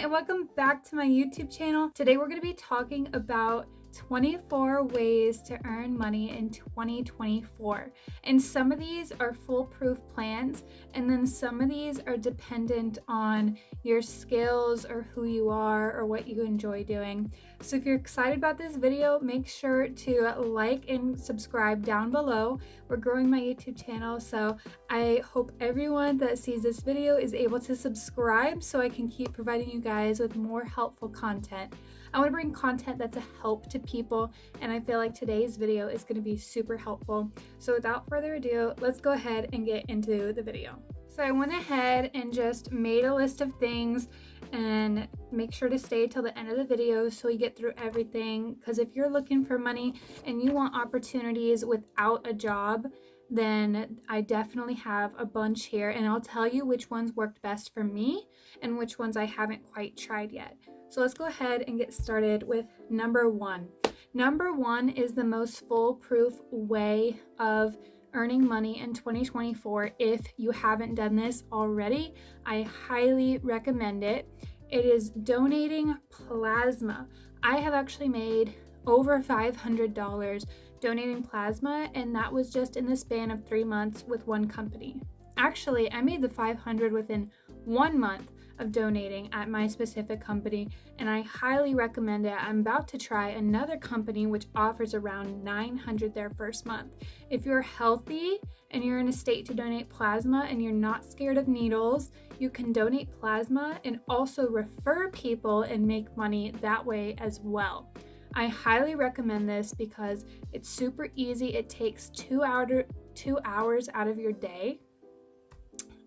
and welcome back to my YouTube channel. Today we're going to be talking about 24 ways to earn money in 2024. And some of these are foolproof plans, and then some of these are dependent on your skills or who you are or what you enjoy doing. So if you're excited about this video, make sure to like and subscribe down below. We're growing my YouTube channel, so I hope everyone that sees this video is able to subscribe so I can keep providing you guys with more helpful content. I want to bring content that's a help to people, and I feel like today's video is going to be super helpful. So without further ado, let's go ahead and get into the video. So I went ahead and just made a list of things, and make sure to stay till the end of the video so we get through everything, because if you're looking for money and you want opportunities without a job, then I definitely have a bunch here, and I'll tell you which ones worked best for me and which ones I haven't quite tried yet. So let's go ahead and get started with number one. Number one is the most foolproof way of earning money in 2024. If you haven't done this already, I highly recommend it. It is donating plasma. I have actually made over $500 donating plasma, and that was just in the span of 3 months with one company. Actually, I made the 500 within 1 month of donating at my specific company, and I highly recommend it. I'm about to try another company which offers around $900 their first month. If you're healthy and you're in a state to donate plasma and you're not scared of needles, you can donate plasma and also refer people and make money that way as well. I highly recommend this because it's super easy. It takes 2 hours out of your day,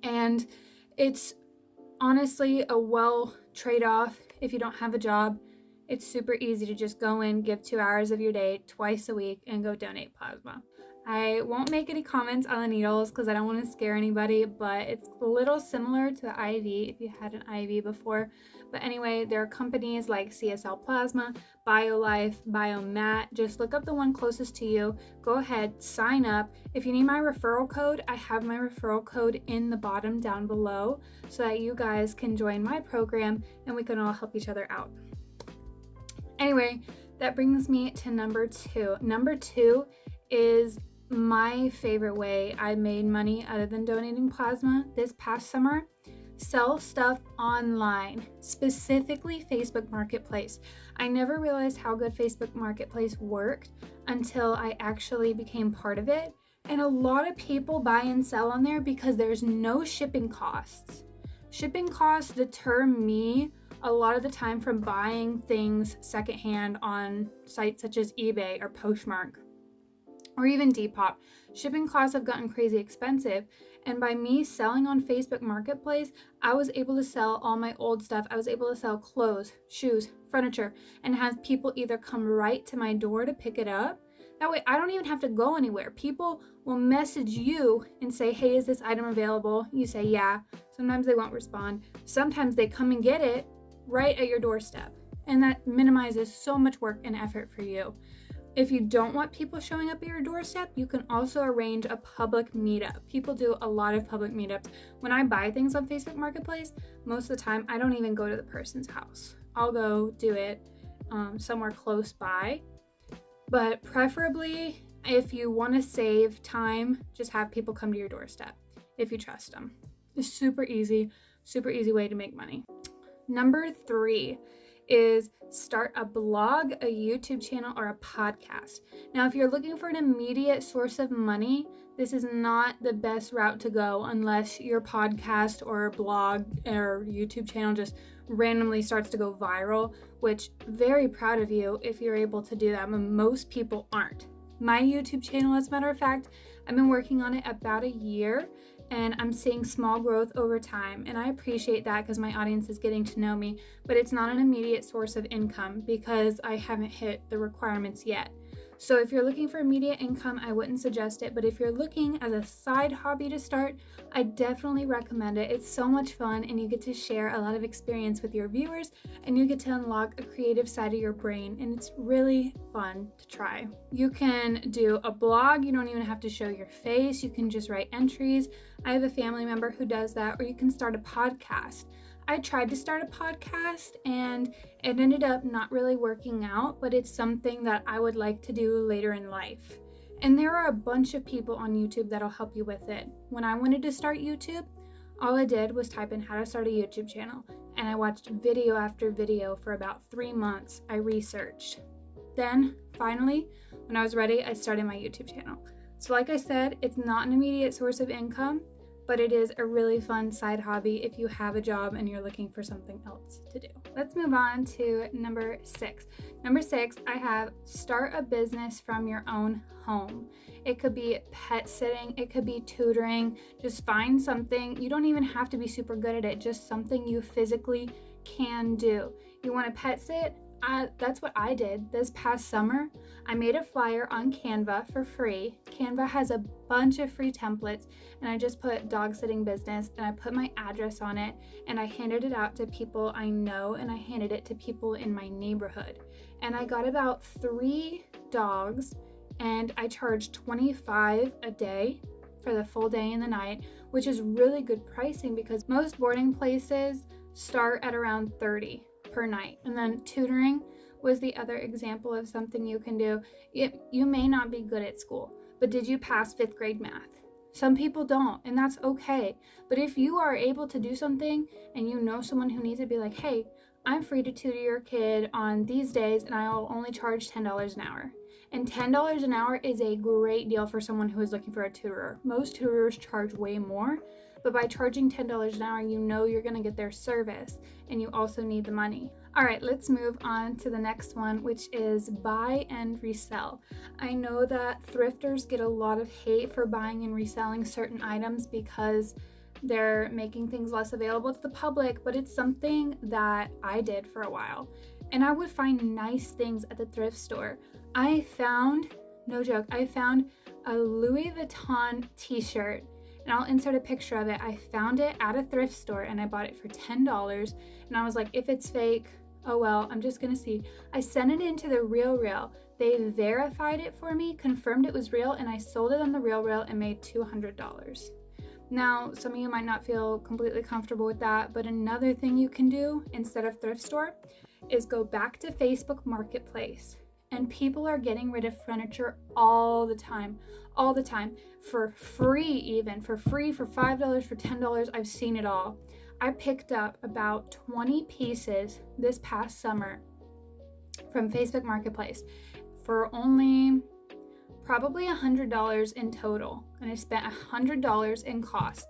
and it's honestly a well trade-off. If you don't have a job, it's super easy to just go in, give 2 hours of your day twice a week, and go donate plasma. I won't make any comments on the needles because I don't want to scare anybody, but it's a little similar to the IV if you had an IV before. But anyway, there are companies like CSL Plasma, BioLife, Biomat. Just look up the one closest to you. Go ahead, sign up. If you need my referral code, I have my referral code in the bottom down below so that you guys can join my program and we can all help each other out. Anyway, that brings me to number two. Number two is my favorite way I made money other than donating plasma this past summer. Sell stuff online, specifically Facebook Marketplace. I never realized how good Facebook Marketplace worked until I actually became part of it. And a lot of people buy and sell on there because there's no shipping costs. Shipping costs deter me a lot of the time from buying things secondhand on sites such as eBay or Poshmark or even Depop. Shipping costs have gotten crazy expensive, and by me selling on Facebook Marketplace, I was able to sell all my old stuff. I was able to sell clothes, shoes, furniture, and have people either come right to my door to pick it up. That way I don't even have to go anywhere. People will message you and say, hey, is this item available? You say yeah. Sometimes they won't respond. Sometimes they come and get it right at your doorstep, and that minimizes so much work and effort for you. If you don't want people showing up at your doorstep, you can also arrange a public meetup. People do a lot of public meetups. When I buy things on Facebook Marketplace, most of the time I don't even go to the person's house. I'll go do it somewhere close by. But preferably, if you want to save time, just have people come to your doorstep if you trust them. It's super easy way to make money. Number three is start a blog, a YouTube channel, or a podcast. Now, if you're looking for an immediate source of money, this is not the best route to go unless your podcast or blog or YouTube channel just randomly starts to go viral, which very proud of you if you're able to do that, but most people aren't. My YouTube channel, as a matter of fact, I've been working on it about a year, and I'm seeing small growth over time, and I appreciate that because my audience is getting to know me, but it's not an immediate source of income because I haven't hit the requirements yet. So if you're looking for immediate income, I wouldn't suggest it, but if you're looking as a side hobby to start, I definitely recommend it. It's so much fun, and you get to share a lot of experience with your viewers, and you get to unlock a creative side of your brain, and it's really fun to try. You can do a blog. You don't even have to show your face. You can just write entries. I have a family member who does that, or you can start a podcast. I tried to start a podcast and it ended up not really working out, but it's something that I would like to do later in life. And there are a bunch of people on YouTube that'll help you with it. When I wanted to start YouTube, all I did was type in how to start a YouTube channel, and I watched video after video for about 3 months. I researched. Then, finally, when I was ready, I started my YouTube channel. So like I said, it's not an immediate source of income, but it is a really fun side hobby if you have a job and you're looking for something else to do. Let's move on to number 6. Number 6, I have start a business from your own home. It could be pet sitting, it could be tutoring. Just find something. You don't even have to be super good at it, just something you physically can do. You want to pet sit? That's what I did this past summer. I made a flyer on Canva for free. Canva has a bunch of free templates, and I just put dog sitting business and I put my address on it, and I handed it out to people I know, and I handed it to people in my neighborhood. And I got about 3 dogs, and I charged $25 a day for the full day and the night, which is really good pricing because most boarding places start at around $30 per night. And then tutoring was the other example of something you can do. You may not be good at school, but did you pass 5th grade math? Some people don't, and that's okay. But if you are able to do something and you know someone who needs it, be like, hey, I'm free to tutor your kid on these days and I'll only charge $10 an hour. And $10 an hour is a great deal for someone who is looking for a tutor. Most tutors charge way more, but by charging $10 an hour, you know you're going to get their service, and you also need the money. All right, let's move on to the next one, which is buy and resell. I know that thrifters get a lot of hate for buying and reselling certain items because they're making things less available to the public, but it's something that I did for a while. And I would find nice things at the thrift store. I found, no joke, I found a Louis Vuitton t-shirt, and I'll insert a picture of it. I found it at a thrift store and I bought it for $10, and I was like, if it's fake, oh well, I'm just gonna see. I sent it into the RealReal. They verified it for me, confirmed it was real, and I sold it on the RealReal and made $200. Now, some of you might not feel completely comfortable with that, but another thing you can do instead of thrift store is go back to Facebook Marketplace. And people are getting rid of furniture all the time, for free even, for free, for $5, for $10. I've seen it all. I picked up about 20 pieces this past summer from Facebook Marketplace for only probably $100 in total, and I spent $100 in costs.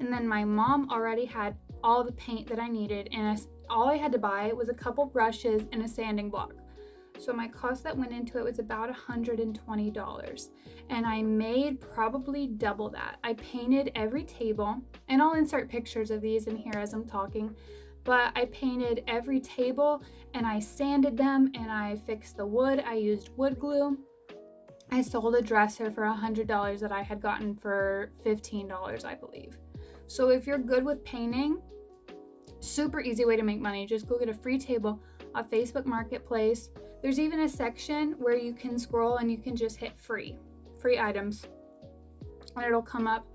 And then my mom already had all the paint that I needed, and all I had to buy was a couple brushes and a sanding block. So my cost that went into it was about $120, and I made probably double that. I painted every table, and I'll insert pictures of these in here as I'm talking, but I painted every table and I sanded them and I fixed the wood. I used wood glue. I sold a dresser for $100 that I had gotten for $15, I believe. So if you're good with painting, super easy way to make money. Just go get a free table on Facebook Marketplace. There's even a section where you can scroll and you can just hit free items, and it'll come up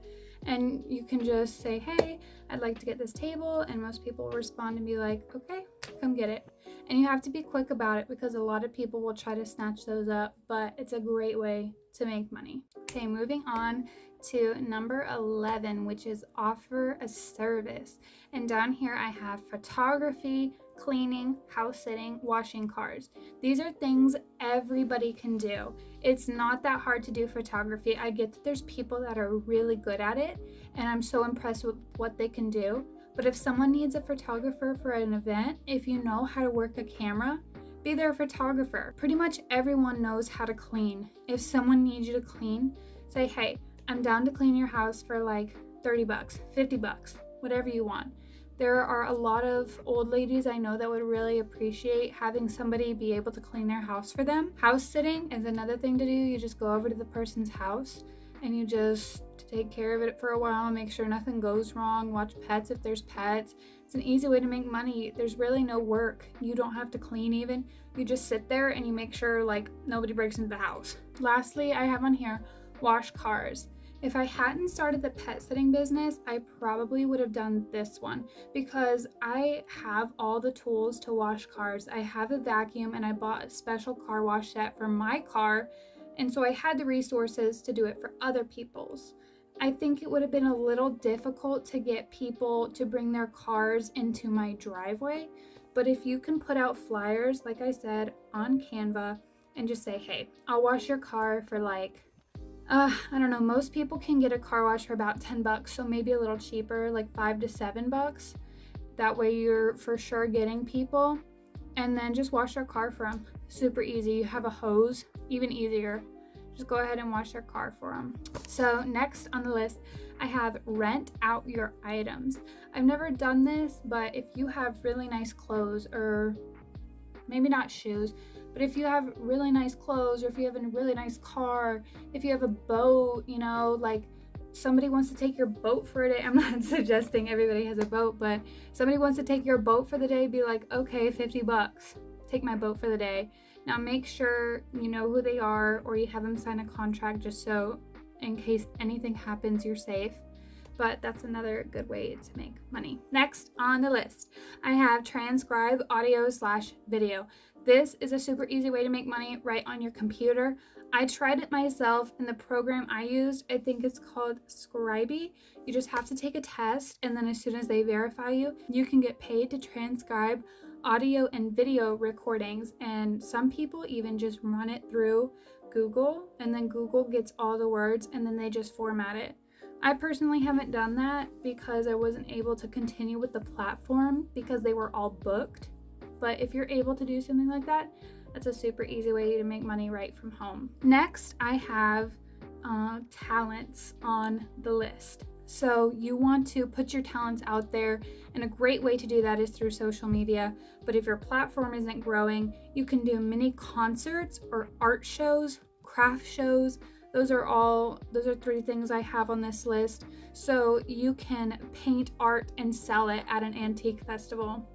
and you can just say, hey, I'd like to get this table, and most people will respond and be like, okay, come get it. And you have to be quick about it because a lot of people will try to snatch those up, but it's a great way to make money. Okay, moving on to number 11, which is offer a service. And down here I have photography, cleaning, house sitting, washing cars. These are things everybody can do. It's not that hard to do photography. I get that there's people that are really good at it, and I'm so impressed with what they can do. But if someone needs a photographer for an event, if you know how to work a camera, be their photographer. Pretty much everyone knows how to clean. If someone needs you to clean, say, hey, I'm down to clean your house for like $30, $50, whatever you want. There are a lot of old ladies I know that would really appreciate having somebody be able to clean their house for them. House sitting is another thing to do. You just go over to the person's house and you just take care of it for a while, make sure nothing goes wrong, watch pets if there's pets. It's an easy way to make money. There's really no work. You don't have to clean even. You just sit there and you make sure like nobody breaks into the house. Lastly, I have on here wash cars. If I hadn't started the pet sitting business, I probably would have done this one because I have all the tools to wash cars. I have a vacuum and I bought a special car wash set for my car, and so I had the resources to do it for other people's. I think it would have been a little difficult to get people to bring their cars into my driveway, but if you can put out flyers, like I said, on Canva and just say, hey, I'll wash your car for like, I don't know, most people can get a car wash for about $10, so maybe a little cheaper, like $5 to $7. That way you're for sure getting people, and then just wash their car for them. Super easy. You have a hose, even easier. Just go ahead and wash their car for them. So next on the list, I have rent out your items. I've never done this, but if you have really nice clothes, or maybe not shoes, but if you have really nice clothes, or if you have a really nice car, if you have a boat, you know, like somebody wants to take your boat for a day. I'm not suggesting everybody has a boat, but somebody wants to take your boat for the day, be like, okay, $50, take my boat for the day. Now make sure you know who they are, or you have them sign a contract just so in case anything happens, you're safe. But that's another good way to make money. Next on the list, I have transcribe audio/video. This is a super easy way to make money right on your computer. I tried it myself, and the program I used, I think it's called Scribing. You just have to take a test, and then as soon as they verify you, you can get paid to transcribe audio and video recordings. And some people even just run it through Google, and then Google gets all the words, and then they just format it. I personally haven't done that because I wasn't able to continue with the platform because they were all booked. But if you're able to do something like that, that's a super easy way to make money right from home. Next, I have talents on the list. So you want to put your talents out there, and a great way to do that is through social media. But if your platform isn't growing, you can do mini concerts or art shows, craft shows. Those are 3 things I have on this list. So you can paint art and sell it at an antique festival.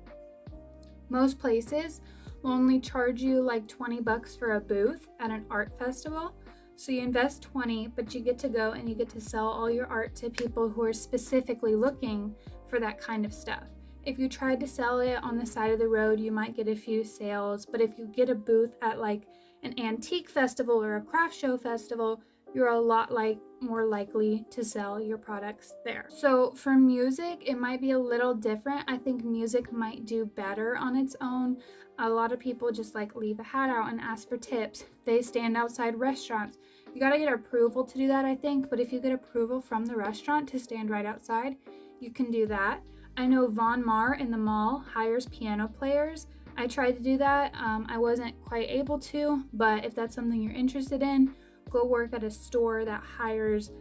Most places will only charge you like $20 for a booth at an art festival. So you invest 20, but you get to go and you get to sell all your art to people who are specifically looking for that kind of stuff. If you tried to sell it on the side of the road, you might get a few sales, but if you get a booth at like an antique festival or a craft show festival, you're a lot more likely to sell your products there. So for music, it might be a little different. I think music might do better on its own. A lot of people just like leave a hat out and ask for tips. They stand outside restaurants. You gotta get approval to do that, I think, but if you get approval from the restaurant to stand right outside, you can do that. I know Von Mar in the mall hires piano players. I tried to do that. I wasn't quite able to, but if that's something you're interested in, go work at a store that hires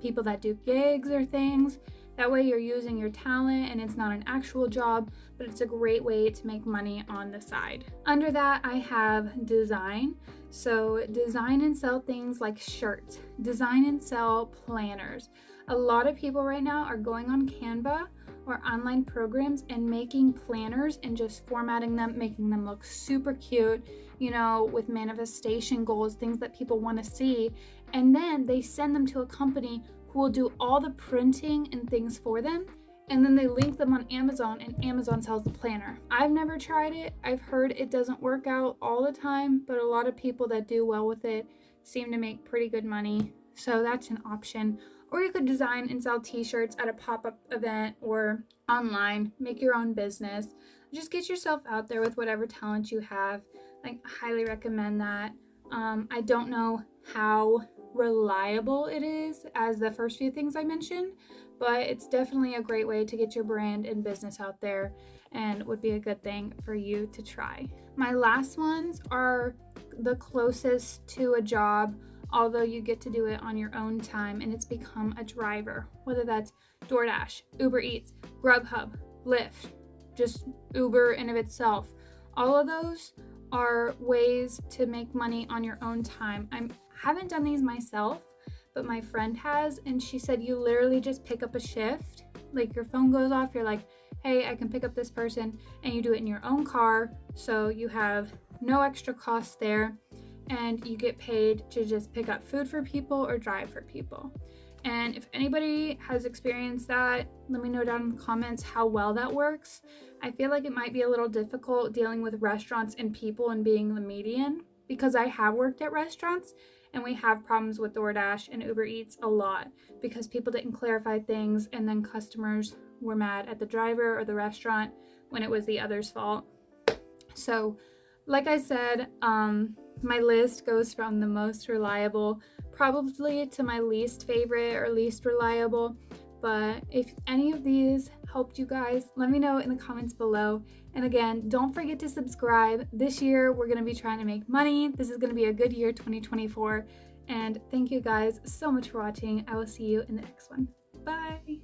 people that do gigs or things. That way you're using your talent and it's not an actual job, but it's a great way to make money on the side. Under that, I have design. So design and sell things like shirts, design and sell planners. A lot of people right now are going on Canva or online programs and making planners and just formatting them, making them look super cute, you know, with manifestation goals, things that people want to see. And then they send them to a company who will do all the printing and things for them. And then they link them on Amazon, and Amazon sells the planner. I've never tried it. I've heard it doesn't work out all the time, but a lot of people that do well with it seem to make pretty good money. So that's an option. Or you could design and sell t-shirts at a pop-up event or online, make your own business. Just get yourself out there with whatever talent you have. I highly recommend that. I don't know how reliable it is as the first few things I mentioned, but it's definitely a great way to get your brand and business out there and would be a good thing for you to try. My last ones are the closest to a job, although you get to do it on your own time, and it's become a driver, whether that's DoorDash, Uber Eats, Grubhub, Lyft, just Uber in of itself. All of those are ways to make money on your own time. I haven't done these myself, but my friend has, and she said you literally just pick up a shift. Like your phone goes off, you're like, hey, I can pick up this person, and you do it in your own car, so you have no extra costs there. and you get paid to just pick up food for people or drive for people. And if anybody has experienced that, let me know down in the comments how well that works. I feel like it might be a little difficult dealing with restaurants and people and being the median, because I have worked at restaurants and we have problems with DoorDash and Uber Eats a lot because people didn't clarify things and then customers were mad at the driver or the restaurant when it was the other's fault. So like I said, my list goes from the most reliable probably to my least favorite or least reliable. But if any of these helped you guys, let me know in the comments below. And again, don't forget to subscribe. This year, we're going to be trying to make money. This is going to be a good year, 2024. And thank you guys so much for watching. I will see you in the next one. Bye.